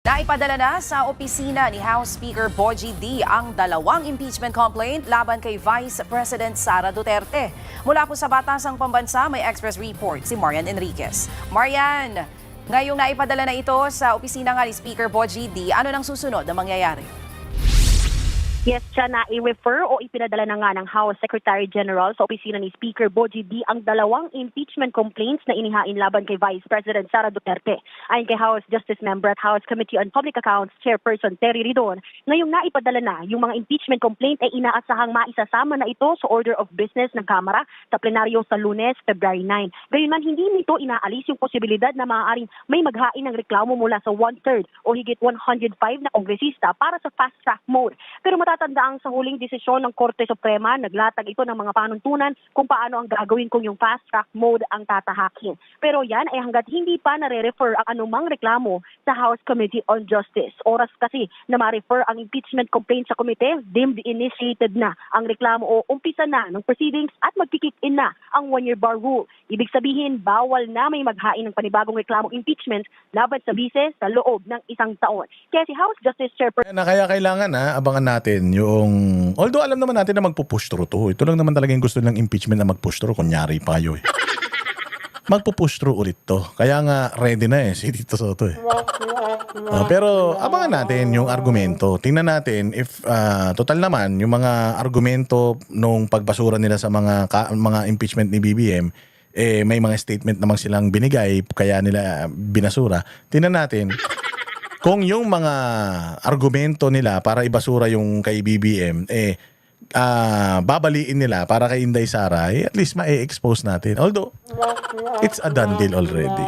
Naipadala na sa opisina ni House Speaker Bogie D ang dalawang impeachment complaint laban kay Vice President Sara Duterte. Mula po sa Batasang Pambansa, may Express Report si Marian Enriquez. Marian, ngayong naipadala na ito sa opisina nga ni Speaker Bogie D, ano nang susunod na mangyayari? Yes, siya na i-refer o ipinadala na nga ng House Secretary General sa opisina ni Speaker Bogie D ang dalawang impeachment complaints na inihain laban kay Vice President Sara Duterte. Ayon kay House Justice Member at House Committee on Public Accounts Chairperson Terry Ridon, ngayong naipadala na yung mga impeachment complaint ay inaasahang maisasama na ito sa order of business ng Kamara sa plenaryo sa Lunes, February 9. Gayunman, hindi nito inaalis yung posibilidad na maaaring may maghain ng reklamo mula sa 1/3 o higit 105 na kongresista para sa fast track mode. Pero matatandaan sa huling desisyon ng Korte Suprema, naglatag ito ng mga panuntunan kung paano ang gagawin kung yung fast track mode ang tatahakin. Pero yan ay hanggat hindi pa nare-refer ang anumang reklamo sa House Committee on Justice. Oras kasi na ma-refer ang impeachment complaint sa komite, deemed initiated na ang reklamo o umpisa na ng proceedings at magkikick in na ang one-year bar rule. Ibig sabihin, bawal na may maghain ng panibagong reklamong impeachment laban sa bise sa loob ng isang taon. Kaya si House Justice Chairperson Kaya kailangan abangan natin yung, although alam naman natin na magpupush through to. Ito lang naman talaga yung gusto ng impeachment na magpush through, kunyari pa kayo eh. Magpupush through ulit to. Kaya nga ready na si Tito Soto eh. Pero abangan natin yung argumento. Tingnan natin if total naman yung mga argumento nung pagbasura nila sa mga impeachment ni BBM, may mga statement namang silang binigay kaya nila binasura. Tingnan natin kung yung mga argumento nila para ibasura yung kay BBM, babaliin nila para kay Inday Sara, at least ma-expose natin. Although, it's a done deal already.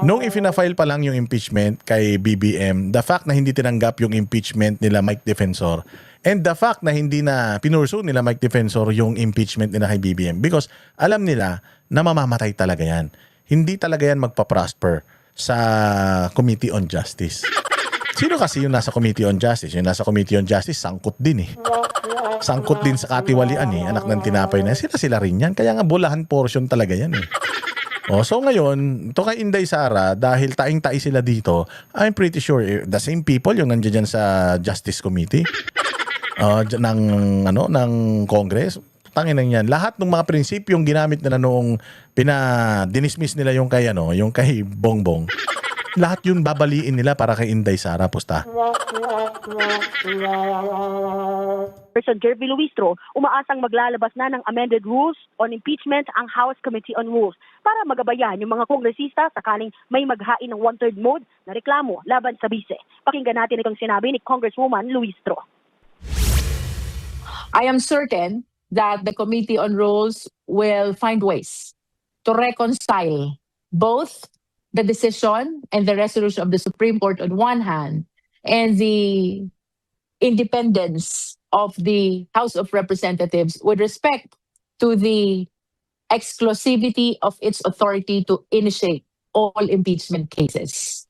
Nung ifina-file pa lang yung impeachment kay BBM, the fact na hindi tinanggap yung impeachment nila Mike Defensor, and the fact na hindi na pinursu nila Mike Defensor yung impeachment nila kay BBM, because alam nila na mamamatay talaga yan. Hindi talaga yan magpa-prosper sa Committee on Justice. Sino kasi yung nasa Committee on Justice? Yung nasa Committee on Justice, sangkot din eh. Sangkot din sa katiwalian eh. Anak ng tinapay na. Sila rin yan. Kaya nga bulahan portion talaga yan eh. So ngayon, ito kay Inday Sara, dahil taing-tai sila dito, I'm pretty sure the same people yung nandiyan dyan sa Justice Committee ng Congress. Tangin na yan. Lahat ng mga prinsipyong ginamit nila noong dinismiss nila yung kay Bongbong. Lahat yun babaliin nila para kay Inday Sara. Pusta. Person Jervy Luistro, umaasang maglalabas na ng amended rules on impeachment ang House Committee on Rules para magabayan yung mga kongresista sakaling may maghain ng 1/3 mode na reklamo laban sa bise. Pakinggan natin itong sinabi ni Congresswoman Luistro. I am certain that the Committee on Rules will find ways to reconcile both the decision and the resolution of the Supreme Court on one hand and the independence of the House of Representatives with respect to the exclusivity of its authority to initiate all impeachment cases.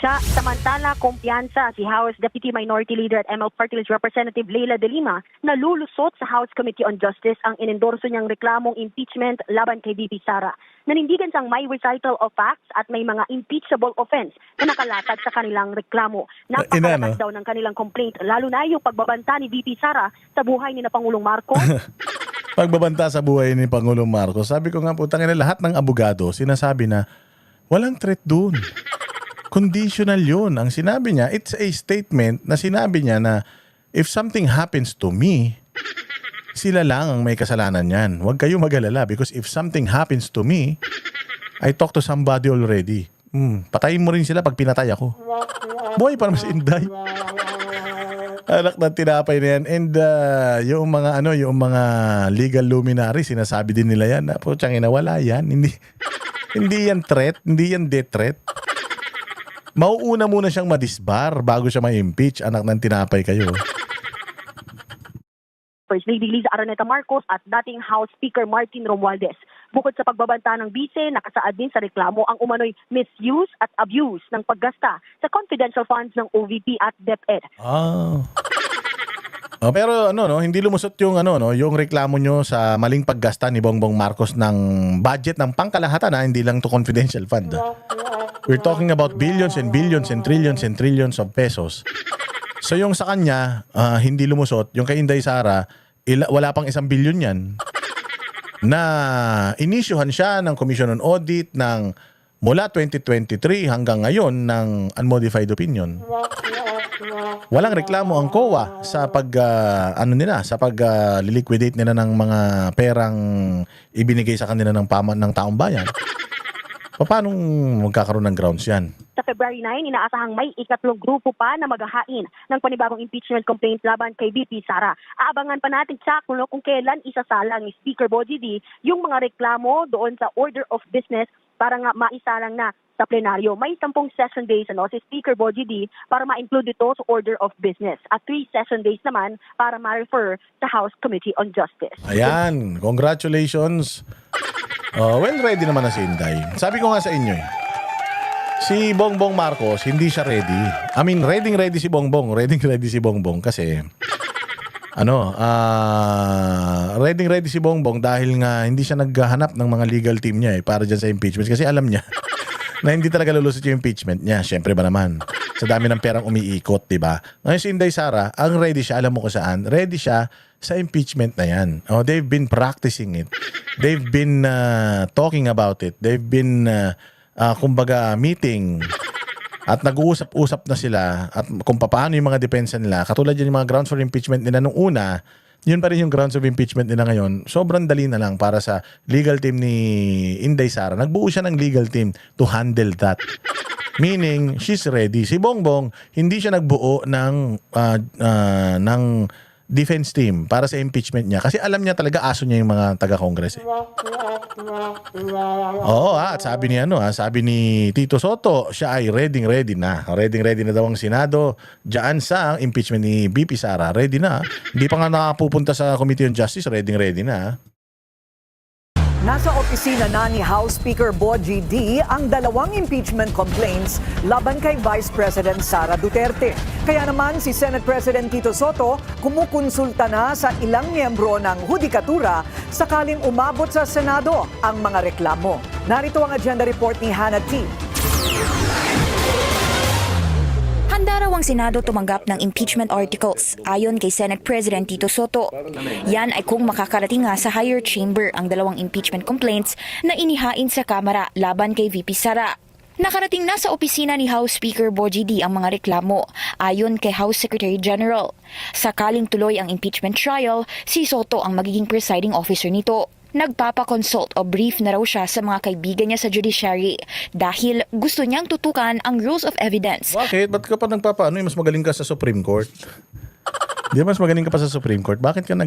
Samantala, kumpiyansa si House Deputy Minority Leader at ML Party List Representative Leila De Lima na lulusot sa House Committee on Justice ang inendorso niyang reklamong impeachment laban kay VP Sara. Nanindigan siyang may recital of facts at may mga impeachable offense na nakalatag sa kanilang reklamo. Napakalakas daw ng kanilang complaint, lalo na yung pagbabanta ni VP Sara sa buhay ni na Pangulong Marcos. Pagbabanta sa buhay ni Pangulong Marcos, sabi ko nga putang ina, lahat ng abogado sinasabi na walang threat dun. Conditional yun. Ang sinabi niya, it's a statement na sinabi niya na if something happens to me, sila lang ang may kasalanan yan. Huwag kayo mag-alala because if something happens to me, I talk to somebody already. Patayin mo rin sila pag pinatay ako. Buhay pa naman si Inday. Anak ng tinapay na yan. And yung mga legal luminaries, sinasabi din nila yan. Putsang ina, wala yan. Hindi yan threat, hindi yan death threat. Mauuna muna siyang madisbar bago siya ma-impeach. Anak ng tinapay kayo. First Lady Liza Araneta Marcos at dating House Speaker Martin Romualdez. Bukod sa pagbabanta ng bise, nakasaad din sa reklamo ang umano'y misuse at abuse ng paggasta sa confidential funds ng OVP at DepEd. Pero hindi lumusot yung yung reklamo nyo sa maling paggasta ni Bongbong Marcos ng budget ng pangkalahatan, hindi lang to confidential fund. We're talking about billions and billions and trillions of pesos. So yung sa kanya, hindi lumusot. Yung kay Inday Sara, wala pang 1 billion yan. Na inisyuhan siya ng Commission on Audit ng mula 2023 hanggang ngayon ng unmodified opinion. Walang reklamo ang COA sa liquidate nila ng mga perang ibinigay sa kanila ng taong bayan. Paano magkakaroon ng grounds yan? Sa February 9, inaasahang may 3 grupo pa na maghahain ng panibagong impeachment complaint laban kay VP Sara. Aabangan pa natin kung kailan isasalang ni Speaker Bogie D yung mga reklamo doon sa order of business para nga maisalang na sa plenaryo. May 10 session days si Speaker Bogie D para ma-include ito sa order of business at 3 session days naman para ma-refer sa House Committee on Justice. Ayan, congratulations. Well, ready naman na si Inday. Sabi ko nga sa inyo si Bongbong Marcos, hindi siya ready. I mean, ready si Bongbong. Ready si Bongbong kasi ready si Bongbong dahil nga hindi siya naghahanap ng mga legal team niya para dyan sa impeachment kasi alam niya na hindi talaga lulusot yung impeachment niya. Siyempre ba naman? Sa dami ng perang umiikot, di ba? Ngayon si Inday Sara, ang ready siya, alam mo kung saan? Ready siya sa impeachment na yan. They've been practicing it. They've been talking about it. They've been, meeting. At nag-uusap-usap na sila at kung paano yung mga depensa nila. Katulad yan yung mga grounds for impeachment nila nung una, yun pa rin yung grounds of impeachment nila ngayon. Sobrang dali na lang para sa legal team ni Inday Sara. Nagbuo siya ng legal team to handle that. Meaning, she's ready. Si Bongbong, hindi siya nagbuo ng defense team para sa impeachment niya. Kasi alam niya talaga aso niya yung mga taga-Congress. Oo, at sabi ni Tito Soto, siya ay ready na. Ready na daw ang Senado diyan sa impeachment ni VP Sara. Ready na. Hindi pa nga nakapupunta sa Committee on Justice, ready na. Nasa opisina na ni House Speaker Bogie D ang 2 impeachment complaints laban kay Vice President Sara Duterte. Kaya naman si Senate President Tito Soto kumukonsulta na sa ilang miyembro ng hudikatura sakaling umabot sa Senado ang mga reklamo. Narito ang agenda report ni Hannah T. Handa raw ang Senado tumanggap ng impeachment articles ayon kay Senate President Tito Soto. Yan ay kung makakarating nga sa higher chamber ang 2 impeachment complaints na inihain sa Kamara laban kay VP Sara. Nakarating na sa opisina ni House Speaker Bogie D ang mga reklamo ayon kay House Secretary General. Sakaling tuloy ang impeachment trial, si Soto ang magiging presiding officer nito. Nagpapakonsult o brief na raw siya sa mga kaibigan niya sa judiciary dahil gusto niyang tutukan ang rules of evidence. Bakit? Ba't ka pa mas magaling ka sa Supreme Court? Di mas magaling ka pa sa Supreme Court? Bakit ka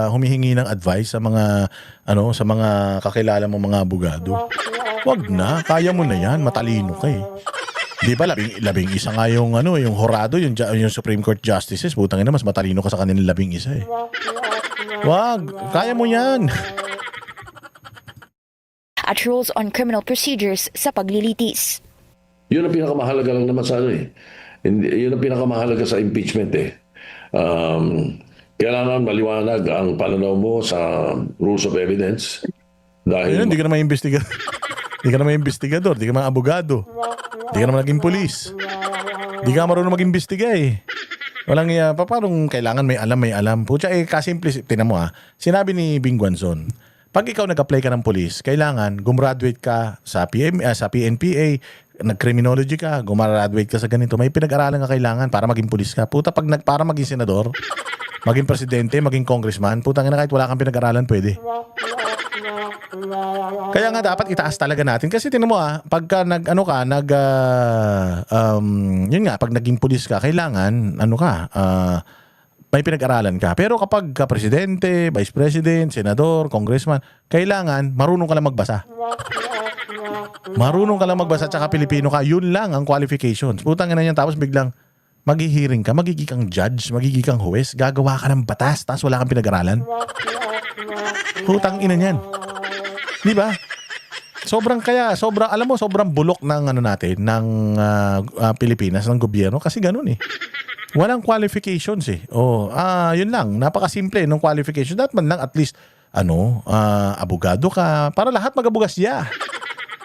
humihingi ng advice sa mga kakilala mo mga abogado? Wag na, kaya mo na yan, matalino ka eh. Di ba, labing isa nga yung horado, yung Supreme Court Justices, putang ina, mas matalino ka sa kanilang 11 eh. Wag, kaya mo yan. At rules on criminal procedures sa paglilitis. Yun ang pinakamahalaga lang naman sa yun ang pinakamahalaga sa impeachment eh. Kailangan maliwanag ang pananaw mo sa rules of evidence. Dahil Hindi ka na maimbestiga. Hindi ka na investigador, hindi ka mga abogado. Hindi ka naman naging polis. Hindi ka marunong mag-imbestiga eh. Walang paano kailangan may alam. Pucha kasimple, tinan mo sinabi ni Bing Guanzon, pag ikaw nag-apply ka ng polis, kailangan gumraduate ka sa PNPA, nag-criminology ka, gumraduate ka sa ganito. May pinag-aralan ka kailangan para maging polis ka. Puta, para maging senador, maging presidente, maging congressman, putang ina kahit wala kang pinag-aralan, pwede. Kaya nga dapat itaas talaga natin kasi tinan mo pagka yun nga pag naging pulis ka kailangan may pinag-aralan ka. Pero kapag presidente, vice president, senador, congressman, kailangan marunong ka lang magbasa. Marunong ka lang magbasa tsaka Pilipino ka. Yun lang ang qualifications. Putang ina yan tapos biglang maghihiring ka, magiging kang judge, magiging kang huwes, gagawa ka ng batas tapos wala kang pinag-aralan. Putang ina niyan. Di ba? Sobrang bulok ng natin ng Pilipinas ng gobyerno kasi ganoon eh. Walang qualifications eh. Yun lang, napakasimple ng qualification. Dapat man lang at least abogado ka para lahat mag-abogasya.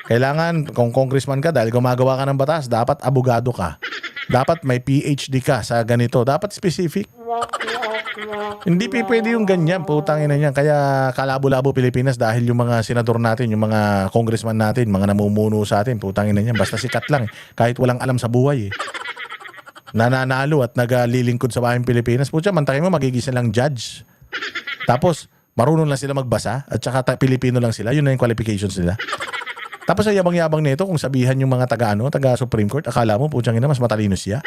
Kailangan, kung congressman ka, dahil gumagawa ka ng batas, dapat abogado ka. Dapat may PhD ka sa ganito. Dapat specific. Hindi pwede yung ganyan, putang ina niyan. Kaya kalabo-labo Pilipinas dahil yung mga senador natin, yung mga congressman natin, mga namumuno sa atin, putang ina niyan. Basta sikat lang, kahit walang alam sa buhay. Nananalo at naglilingkod sa bayang Pilipinas. Putya, mantakin mo, magiging silang judge. Tapos, marunong lang sila magbasa at saka Pilipino lang sila. Yun na yung qualifications nila. Tapos ang yabang-yabang nito, kung sabihan yung mga taga Supreme Court, akala mo, putyang ina, mas matalino siya.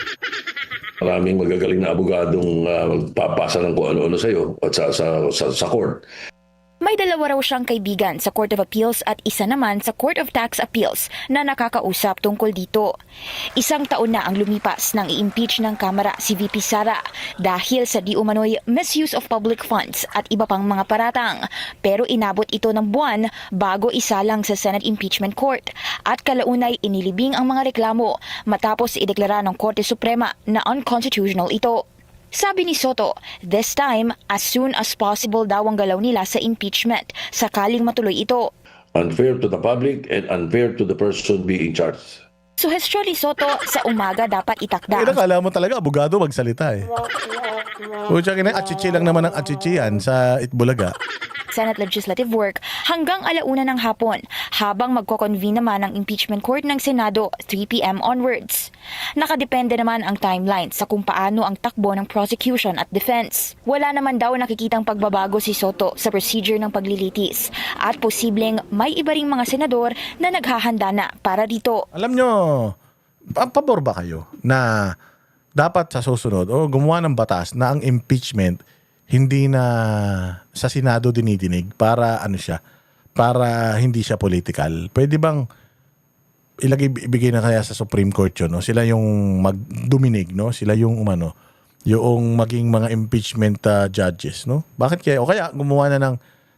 Maraming magagaling na abogadong papasa ng kung ano-ano sa'yo at sa court. May dalawa raw siyang kaibigan sa Court of Appeals at isa naman sa Court of Tax Appeals na nakakausap tungkol dito. Isang taon na ang lumipas nang i-impeach ng Kamara si VP Sara dahil sa di umano'y misuse of public funds at iba pang mga paratang. Pero inabot ito ng buwan bago isalang sa Senate Impeachment Court at kalaunay inilibing ang mga reklamo matapos ideklara ng Korte Suprema na unconstitutional ito. Sabi ni Soto, this time, as soon as possible daw ang galaw nila sa impeachment, sakaling matuloy ito. Unfair to the public and unfair to the person being charged. Suhestyon ni Soto, sa umaga dapat itakda ang Akala mo talaga, abogado magsalita eh. Putyang ina, achichi lang naman ang achichi yan sa Itbulaga. Senate Legislative Work hanggang 1:00 ng hapon habang magko-convene naman ang impeachment court ng Senado 3 p.m. onwards. Nakadepende naman ang timeline sa kung paano ang takbo ng prosecution at defense. Wala naman daw nakikitang pagbabago si Soto sa procedure ng paglilitis at posibleng may iba ring mga senador na naghahanda na para dito. Alam nyo, pabor ba kayo na dapat sa susunod o gumawa ng batas na ang impeachment hindi na sa Senado dinidinig para ano siya, para hindi siya political? Pwede bang ibigay na kaya sa Supreme Court yun, no? Sila yung magduminig, no? Sila yung yung maging mga impeachment judges, no? Bakit kaya? O kaya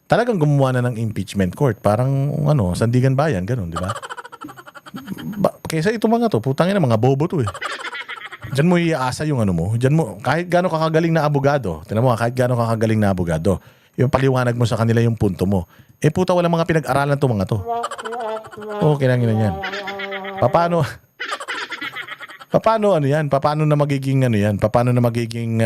talagang gumawa na ng impeachment court, parang Sandigan Bayan, ganun, di ba? Kaysa ito mga to, putangin na mga bobo to eh. Diyan mo iaasa yung mo. Diyan mo, kahit gaano kakagaling na abogado, tinan mo, kahit gaano kakagaling na abogado, yung paliwanag mo sa kanila yung punto mo. Eh puta, walang mga pinag-aralan to mga to. Okay lang yan. Paano yan? Paano na magiging Paano na magiging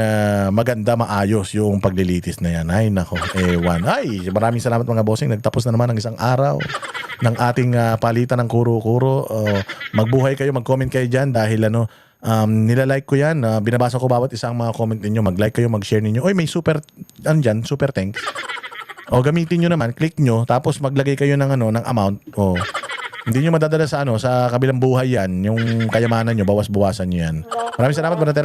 maganda, maayos yung paglilitis na yan? Ay, nako. Ewan. Ay, maraming salamat mga bossing. Nagtapos na naman ang isang araw ng ating palitan ng kuro-kuro. Magbuhay kayo, mag-comment kayo dyan dahil nilalike ko yan. Binabasa ko bawat isang mga comment ninyo. Mag-like kayo, mag-share ninyo. Oy, may super thanks. O gamitin nyo naman, click nyo, tapos maglagay kayo ng ng amount. O hindi nyo madadala sa sa kabilang buhay yan, yung kayamanan nyo, bawas-bawasan nyo yan. Maraming salamat, Banatero.